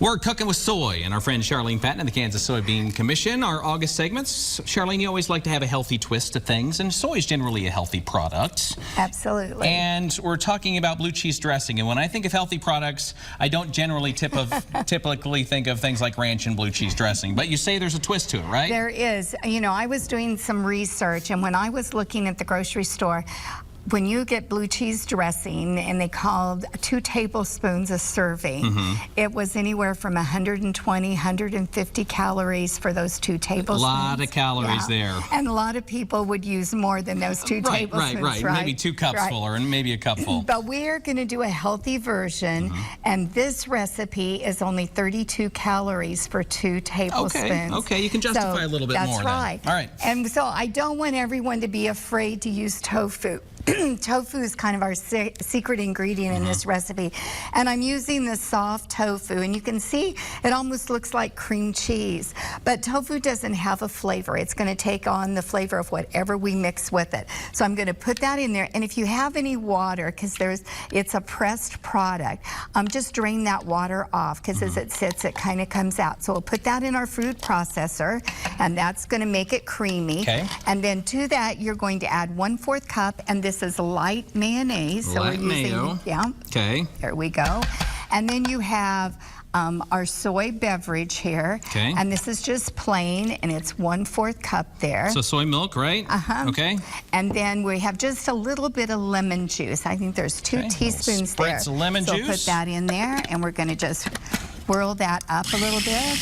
We're cooking with soy, and our friend Charlene Patton and the Kansas Soybean Commission, our August segments. Charlene, you always like to have a healthy twist to things, and soy is generally a healthy product. Absolutely. And we're talking about blue cheese dressing, and when I think of healthy products, I don't generally typically think of things like ranch and blue cheese dressing, but you say there's a twist to it, right? There is. You know, I was doing some research, and when I was looking at the grocery store, when you get blue cheese dressing, and they called 2 tablespoons a serving, it was anywhere from 120, 150 calories for those 2 tablespoons. A lot of calories there. And a lot of people would use more than those 2 tablespoons, right? Maybe 2 cups full, or maybe a cup full. But we're going to do a healthy version, and this recipe is only 32 calories for 2 tablespoons. Okay, you can justify a little bit more. That's right. All right. And so I don't want everyone to be afraid to use tofu. Tofu is kind of our secret ingredient in this recipe, and I'm using the soft tofu, and you can see it almost looks like cream cheese, but tofu doesn't have a flavor. It's going to take on the flavor of whatever we mix with it. So I'm going to put that in there, and if you have any water, because it's a pressed product, just drain that water off, because as it sits, it kind of comes out. So we'll put that in our food processor, and that's going to make it creamy. Okay. And then to that, you're going to add 1/4 cup, and this is light mayonnaise. So light we're using, mayo. yeah. Okay. There we go. And then you have our soy beverage here. Okay. And this is just plain, and it's 1/4 cup there. So soy milk, right? Okay. And then we have just a little bit of lemon juice. I think there's 2 teaspoons there. Spritz of lemon juice. So put that in there, and we're going to just whirl that up a little bit.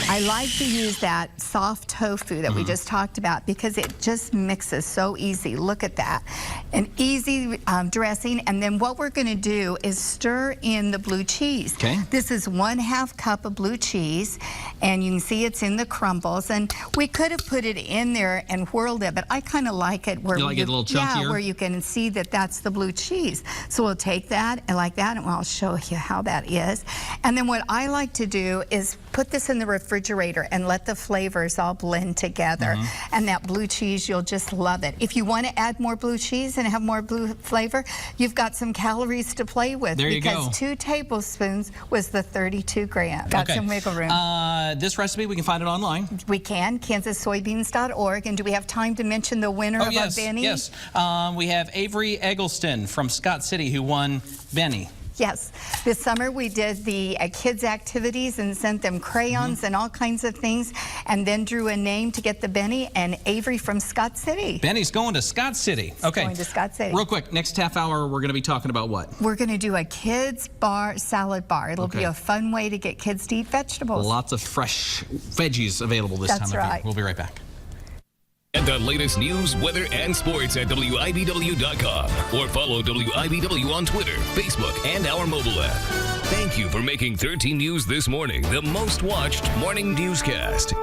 I like to use that soft tofu that we just talked about because it just mixes so easy. Look at that. An easy dressing, and then what we're going to do is stir in the blue cheese. Okay. This is 1/2 cup of blue cheese, and you can see it's in the crumbles, and we could have put it in there and whirled it, but I kind of like it where you like it a little chunkier? Yeah, where you can see that that's the blue cheese. So we'll take that and like that, and I'll show you how that is. And then what I like to do is put this in the refrigerator and let the flavors all blend together. And that blue cheese, you'll just love it. If you want to add more blue cheese and have more blue flavor, you've got some calories to play with. There you go. Because 2 tablespoons was the 32 grams. Got some wiggle room. This recipe, we can find it online. We can, kansassoybeans.org. And do we have time to mention the winner of our Benny? Yes, we have Avery Eggleston from Scott City who won Benny. Yes. This summer we did the kids' activities and sent them crayons and all kinds of things, and then drew a name to get the Benny, and Avery from Scott City. Benny's going to Scott City. Okay. Going to Scott City. Real quick, next half hour we're going to be talking about what? We're going to do a kids' salad bar. It'll be a fun way to get kids to eat vegetables. Lots of fresh veggies available this time of year. We'll be right back. And the latest news, weather, and sports at WIBW.com. Or follow WIBW on Twitter, Facebook, and our mobile app. Thank you for making 13 News This Morning the most watched morning newscast.